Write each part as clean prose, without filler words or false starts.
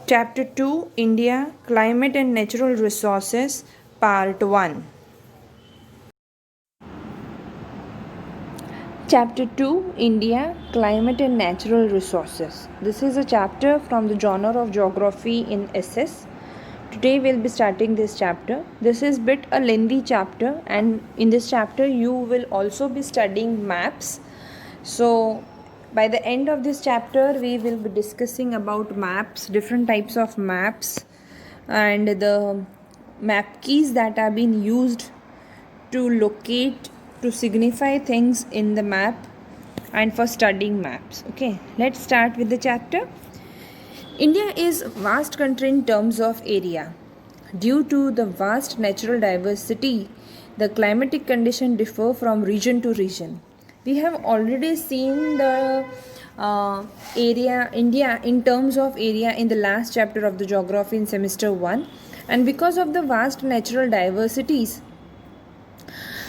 Chapter 2 India Climate and Natural Resources Part 1. Chapter 2 India Climate and Natural Resources. This is a chapter from the genre of Geography in SS. Today we'll be starting this chapter. This is bit a lengthy chapter, and in this chapter you will also be studying maps. So by the end of this chapter we will be discussing about maps, different types of maps, and the map keys that are being used to locate, to signify things in the map, and for studying maps. Okay, let's start with the chapter. India is a vast country in terms of area. Due to the vast natural diversity, the climatic conditions differ from region to region. We have already seen the area India in terms of area in the last chapter of the geography in semester 1, and because of the vast natural diversities,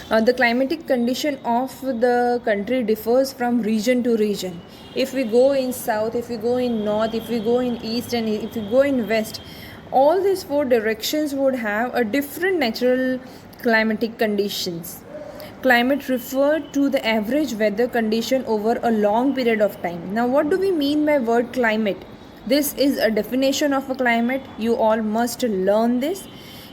the climatic condition of the country differs from region to region. If we go in south, if we go in north, if we go in east, and if we go in west, all these four directions would have a different natural climatic conditions. Climate referred to the average weather condition over a long period of time. Now, what do we mean by word climate? This is a definition of a climate. You all must learn this.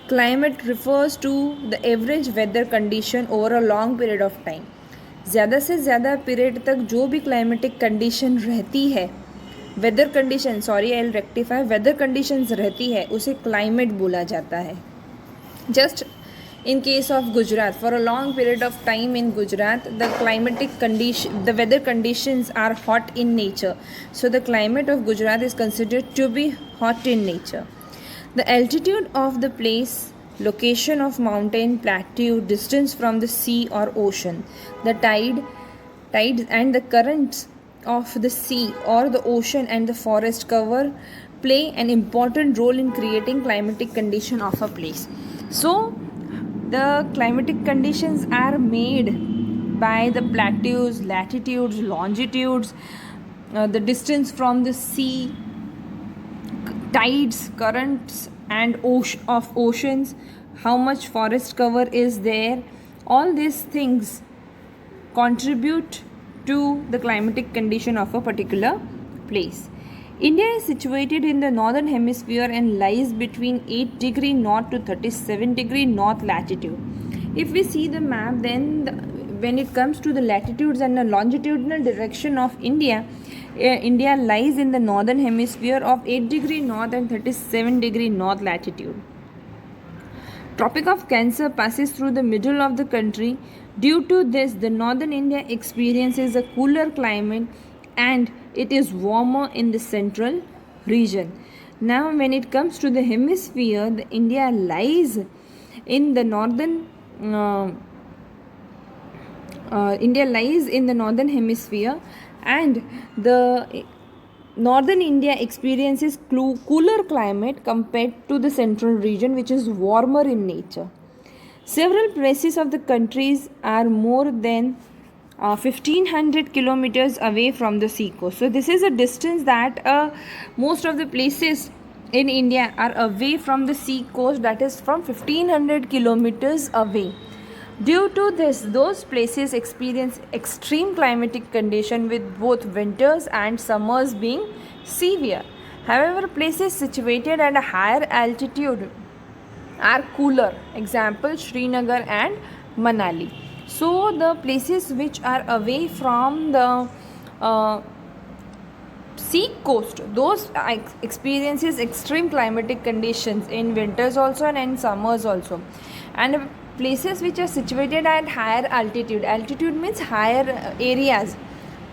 Climate refers to the average weather condition over a long period of time. ज़्यादा से ज़्यादा period तक जो भी climatic condition रहती है, weather condition, sorry I will rectify, weather conditions रहती है, उसे क्लाइमेट बोला जाता है. Just in case of Gujarat, for a long period of time in Gujarat, the climatic condition, the weather conditions are hot in nature. So the climate of Gujarat is considered to be hot in nature. The altitude of the place, location of mountain, plateau, distance from the sea or ocean, the tides and the currents of the sea or the ocean and the forest cover play an important role in creating climatic condition of a place. So the climatic conditions are made by the plateaus, latitudes, longitudes, the distance from the sea, tides, currents, and of oceans, how much forest cover is there. All these things contribute to the climatic condition of a particular place. India is situated in the northern hemisphere and lies between 8 degree north to 37 degree north latitude. If we see the map, then when it comes to the latitudes and the longitudinal direction of India, India lies in the northern hemisphere of 8 degree north and 37 degree north latitude. Tropic of Cancer passes through the middle of the country. Due to this, the northern India experiences a cooler climate and it is warmer in the central region. Now, when it comes to the hemisphere, the India lies in the northern hemisphere, and the northern India experiences cooler climate compared to the central region, which is warmer in nature. Several places of the countries are more than 1500 kilometers away from the sea coast. So this is a distance that most of the places in India are away from the sea coast, that is from 1500 kilometers away. Due to this, those places experience extreme climatic condition with both winters and summers being severe. However, places situated at a higher altitude are cooler. Example, Srinagar and Manali. So the places which are away from the sea coast, those experiences extreme climatic conditions in winters also and in summers also. And places which are situated at higher altitude, altitude means higher areas,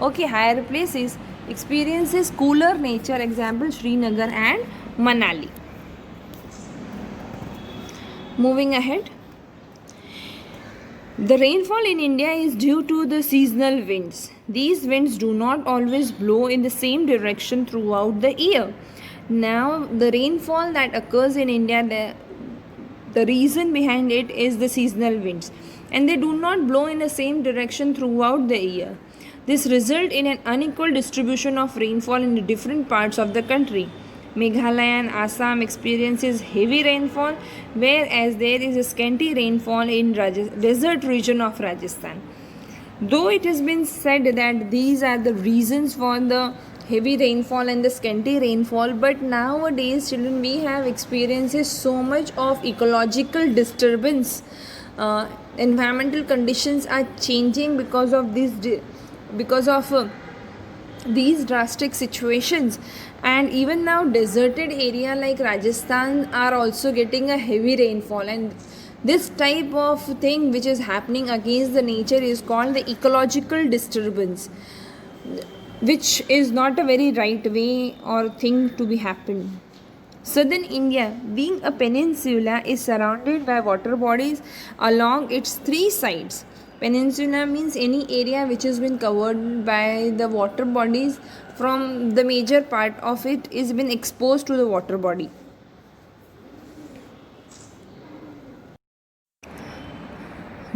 okay, higher places, experiences cooler nature. Example, Srinagar and Manali. Moving ahead, the rainfall in India is due to the seasonal winds. These winds do not always blow in the same direction throughout the year. Now, the rainfall that occurs in India, the reason behind it is the seasonal winds, and they do not blow in the same direction throughout the year. This results in an unequal distribution of rainfall in the different parts of the country. Meghalaya and Assam experiences heavy rainfall, whereas there is a scanty rainfall in desert region of Rajasthan. Though it has been said that these are the reasons for the heavy rainfall and the scanty rainfall, but nowadays children, we have experiences so much of ecological disturbance. Environmental conditions are changing because of these drastic situations, and even now deserted area like Rajasthan are also getting a heavy rainfall, and this type of thing which is happening against the nature is called the ecological disturbance, which is not a very right way or thing to be happened. Southern India, being a peninsula, is surrounded by water bodies along its three sides. Peninsula means any area which has been covered by the water bodies, from the major part of it is been exposed to the water body.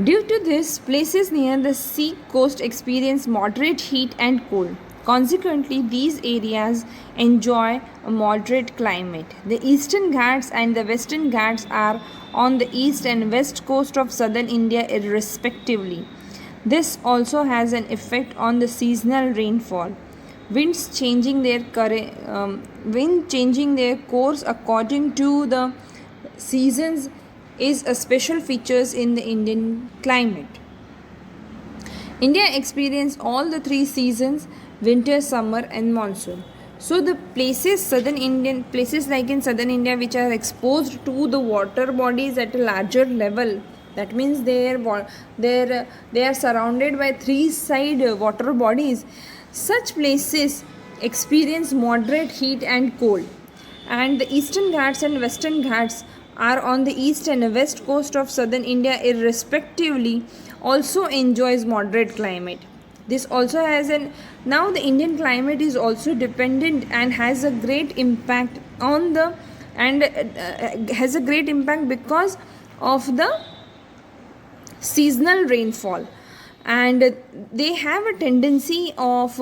Due to this, places near the sea coast experience moderate heat and cold. Consequently, these areas enjoy a moderate climate. The Eastern Ghats and the Western Ghats are on the east and west coast of southern India respectively. This also has an effect on the seasonal rainfall. Wind changing their course according to the seasons is a special features in the Indian climate. India experiences all the three seasons: winter, summer, and monsoon. So the places like in southern India which are exposed to the water bodies at a larger level, that means they are surrounded by three side water bodies. Such places experience moderate heat and cold, and the Eastern Ghats and Western Ghats are on the east and west coast of southern India irrespectively also enjoys moderate climate. This also has now the Indian climate is also dependent and has a great impact on the has a great impact because of the seasonal rainfall, and they have a tendency of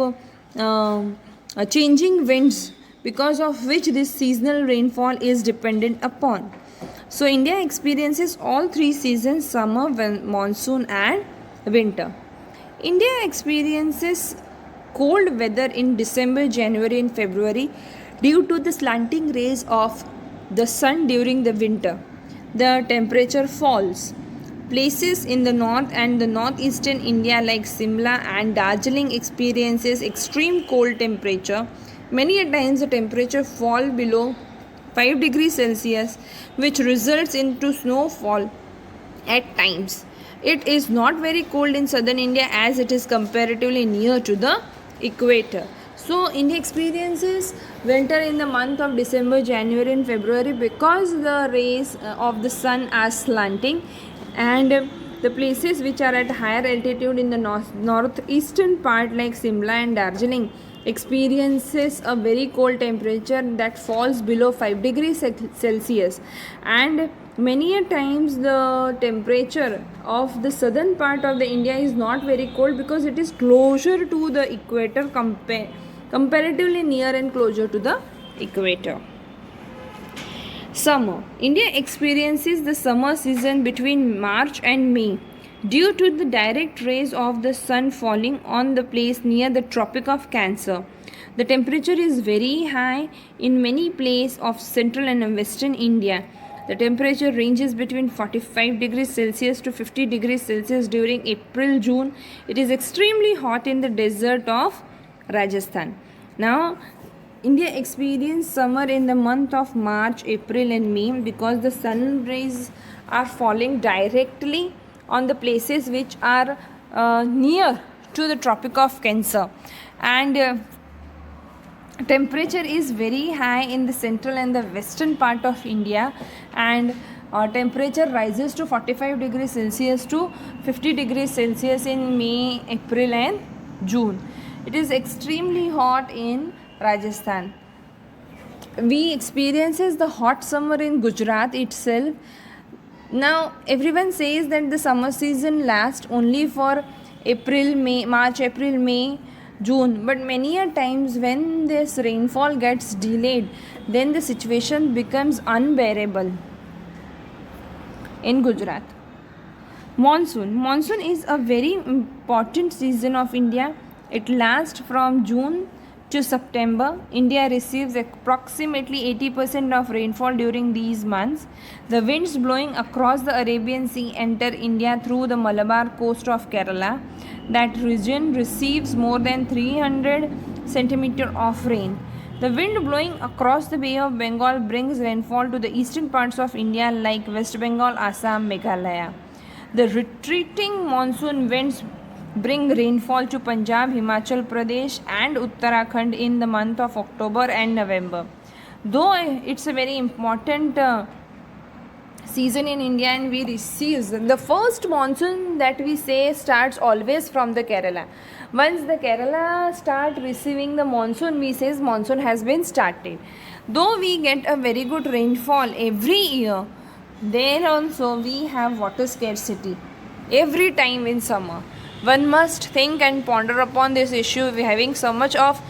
changing winds, because of which this seasonal rainfall is dependent upon. So India experiences all three seasons: summer, monsoon, and winter. India experiences cold weather in December, January, and February due to the slanting rays of the sun during the winter. The temperature falls. Places in the north and the northeastern India like Simla and Darjeeling experiences extreme cold temperature. Many a times the temperature fall below 5 degrees Celsius, which results into snowfall at times. It is not very cold in southern India as it is comparatively near to the equator. So India experiences winter in the month of December, January, and February because the rays of the sun are slanting, and the places which are at higher altitude in the northeastern part like Simla and Darjeeling experiences a very cold temperature that falls below 5 degrees Celsius, and many a times the temperature of the southern part of the India is not very cold because it is closer to the equator, comparatively near and closer to the equator. Summer. India experiences the summer season between March and May due to the direct rays of the sun falling on the place near the Tropic of Cancer. The temperature is very high in many places of central and western India. The temperature ranges between 45 degrees Celsius to 50 degrees Celsius during April-June. It is extremely hot in the desert of Rajasthan. Now, India experiences summer in the month of March, April, and May because the sun rays are falling directly on the places which are near to the Tropic of Cancer, and temperature is very high in the central and the western part of India, and temperature rises to 45 degrees Celsius to 50 degrees Celsius in May, April, and June. It is extremely hot in Rajasthan. We experiences the hot summer in Gujarat itself. Now everyone says that the summer season lasts only for March, April, May, June. But many a times when this rainfall gets delayed, then the situation becomes unbearable in Gujarat. Monsoon is a very important season of India. It lasts from June to September. India receives approximately 80% of rainfall during these months. The winds blowing across the Arabian Sea enter India through the Malabar coast of Kerala. That region receives more than 300 centimeters of rain. The wind blowing across the Bay of Bengal brings rainfall to the eastern parts of India like West Bengal, Assam, Meghalaya. The retreating monsoon winds bring rainfall to Punjab, Himachal Pradesh and Uttarakhand in the month of October and November. Though it's a very important season in India, and we receive the first monsoon that we say starts always from the Kerala. Once the Kerala start receiving the monsoon, we say monsoon has been started. Though we get a very good rainfall every year, there also we have water scarcity every time in summer. One must think and ponder upon this issue. We having so much of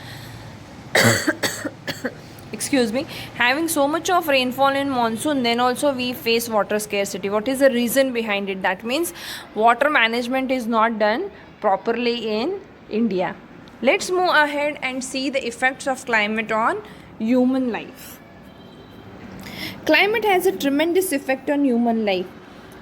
having so much of rainfall in monsoon, then also we face water scarcity. What is the reason behind it? That means water management is not done properly in India. Let's move ahead and see the effects of climate on human life. Climate has a tremendous effect on human life.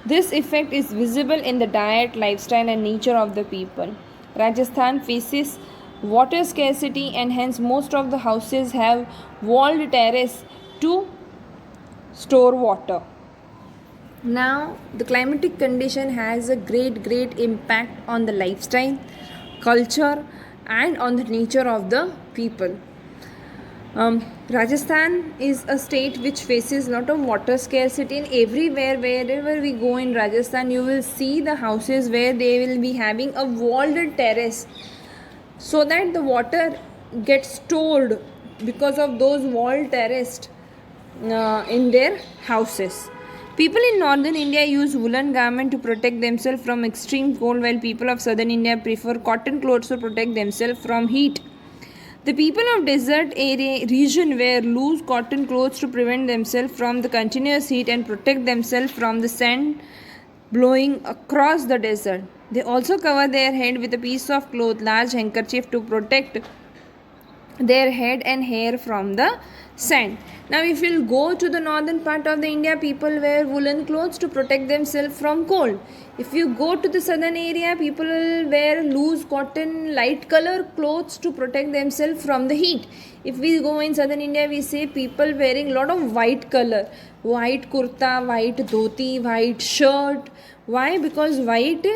This effect is visible in the diet, lifestyle, and nature of the people. Rajasthan faces water scarcity, and hence most of the houses have walled terrace to store water. Now, the climatic condition has a great impact on the lifestyle, culture, and on the nature of the people. Rajasthan is a state which faces a lot of water scarcity, and everywhere, wherever we go in Rajasthan, you will see the houses where they will be having a walled terrace so that the water gets stored because of those walled terraces in their houses. People in northern India use woolen garment to protect themselves from extreme cold, while people of southern India prefer cotton clothes to protect themselves from heat. The people of desert area region wear loose cotton clothes to prevent themselves from the continuous heat and protect themselves from the sand blowing across the desert. They also cover their head with a piece of cloth, large handkerchief to protect their head and hair from the sand. Now, if we'll go to the northern part of the India, people wear woolen clothes to protect themselves from cold. If you go to the southern area, people will wear loose cotton, light color clothes to protect themselves from the heat. If we go in southern India, we see people wearing a lot of white color, white kurta, white dhoti, white shirt. Why? Because white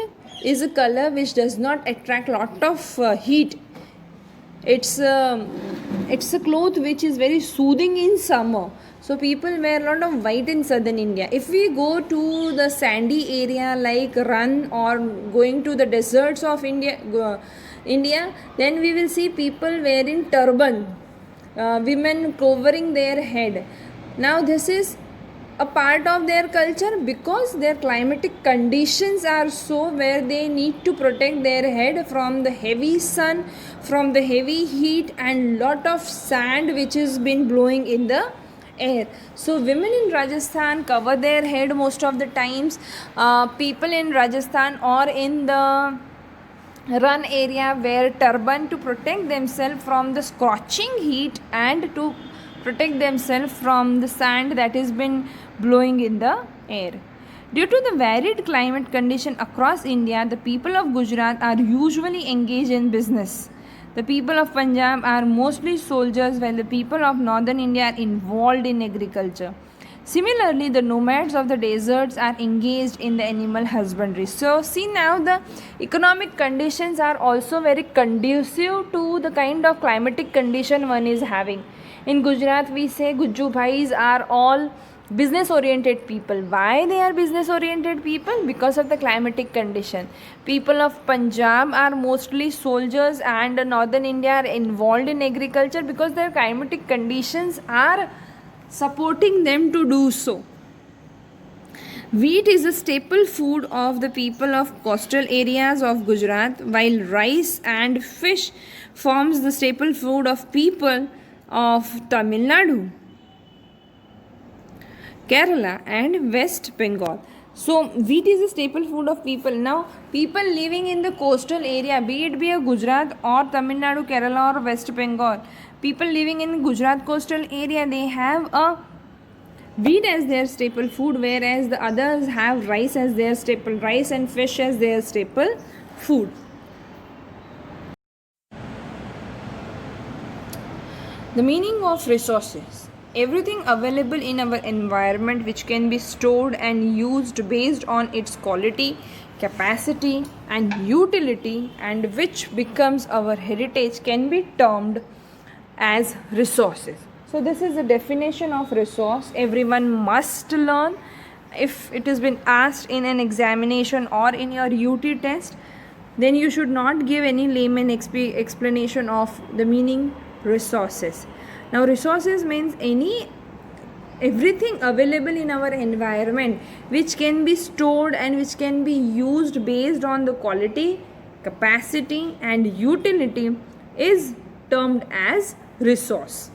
is a color which does not attract lot of heat. It's a cloth which is very soothing in summer. So people wear a lot of white in southern India. If we go to the sandy area like Rann or going to the deserts of India, then we will see people wearing turban, women covering their head. Now this is a part of their culture because their climatic conditions are so where they need to protect their head from the heavy sun, from the heavy heat and lot of sand which has been blowing in the air. So women in Rajasthan cover their head most of the times. People in Rajasthan or in the Rann area wear turban to protect themselves from the scorching heat and to protect themselves from the sand that has been blowing in the air. Due to the varied climate condition across India, the people of Gujarat are usually engaged in business. The people of Punjab are mostly soldiers, while the people of northern India are involved in agriculture. Similarly, the nomads of the deserts are engaged in the animal husbandry. So, see now the economic conditions are also very conducive to the kind of climatic condition one is having. In Gujarat, we say Gujju Bhais are all business oriented people. Why they are business oriented people? Because of the climatic condition. People of Punjab are mostly soldiers and northern India are involved in agriculture because their climatic conditions are supporting them to do so. Wheat is a staple food of the people of coastal areas of Gujarat, while rice and fish forms the staple food of people of Tamil Nadu, Kerala and West Bengal. So wheat is a staple food of people. Now people living in the coastal area, be it a Gujarat or Tamil Nadu, Kerala or West Bengal, people living in Gujarat coastal area, they have a wheat as their staple food, whereas the others have rice as their staple, rice and fish as their staple food. The meaning of resources: everything available in our environment which can be stored and used based on its quality, capacity and utility, and which becomes our heritage, can be termed as resources. So this is the definition of resource. Everyone must learn. If it has been asked in an examination or in your UT test, then you should not give any layman explanation of the meaning resources. Now resources means everything available in our environment which can be stored and which can be used based on the quality, capacity and utility is termed as resource.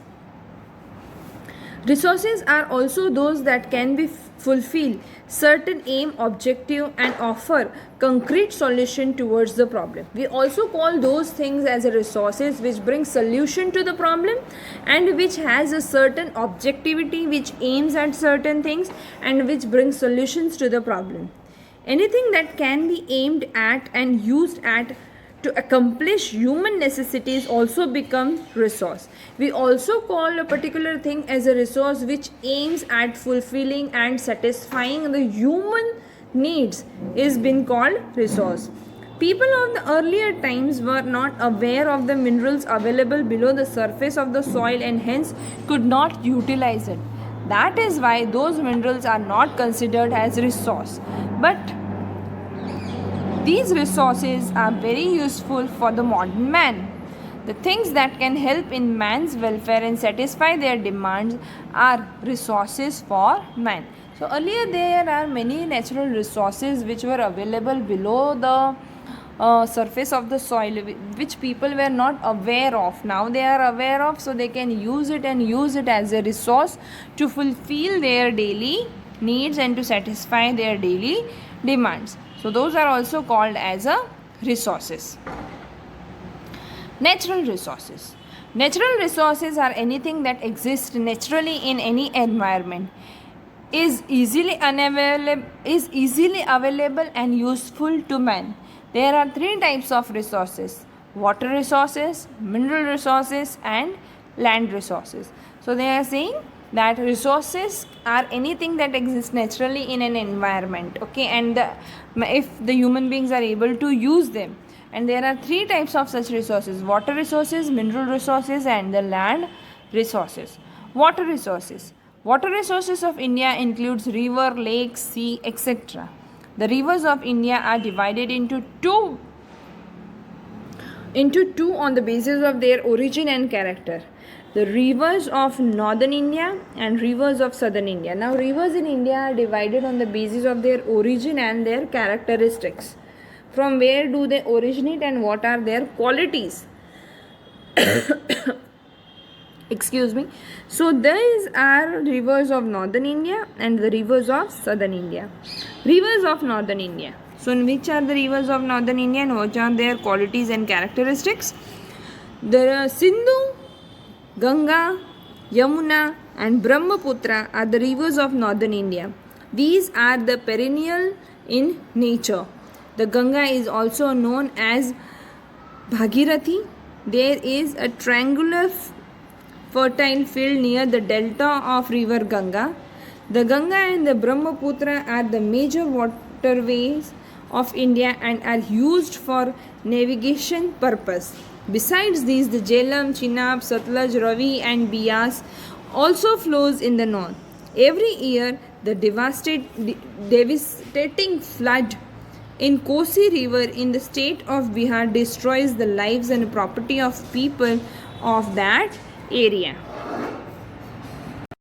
Resources are also those that can be fulfill certain aim, objective and offer concrete solution towards the problem. We also call those things as a resources which bring solution to the problem and which has a certain objectivity, which aims at certain things and which brings solutions to the problem. Anything that can be aimed at and used at to accomplish human necessities also becomes resource. We also call a particular thing as a resource which aims at fulfilling and satisfying the human needs is been called resource. People of the earlier times were not aware of the minerals available below the surface of the soil and hence could not utilize it. That is why those minerals are not considered as resource. But these resources are very useful for the modern man. The things that can help in man's welfare and satisfy their demands are resources for man. So earlier there are many natural resources which were available below the surface of the soil, which people were not aware of. Now they are aware of, so they can use it and use it as a resource to fulfill their daily needs and to satisfy their daily demands. So those are also called as a resources. Natural resources. Natural resources are anything that exists naturally in any environment, is easily available and useful to man. There are three types of resources: water resources, mineral resources and land resources. So they are saying that resources are anything that exists naturally in an environment, okay, and if the human beings are able to use them. And there are three types of such resources: water resources, mineral resources and the land resources. Water resources. Water resources of India includes river, lake, sea, etc. The rivers of India are divided into two on the basis of their origin and character: the rivers of northern India and rivers of southern India. Now rivers in India are divided on the basis of their origin and their characteristics. From where do they originate and what are their qualities? Excuse me. So these are rivers of northern India and the rivers of southern India. Rivers of northern India. So which are the rivers of northern India and what are their qualities and characteristics? There are Sindhu, Ganga, Yamuna and Brahmaputra are the rivers of northern India. These are the perennial in nature. The Ganga is also known as Bhagirathi. There is a triangular fertile field near the delta of river Ganga. The Ganga and the Brahmaputra are the major waterways of India and are used for navigation purpose. Besides these, the Jhelum, Chenab, Satluj, Ravi and Beas also flows in the north. Every year, the devastating flood in Kosi River in the state of Bihar destroys the lives and property of people of that area.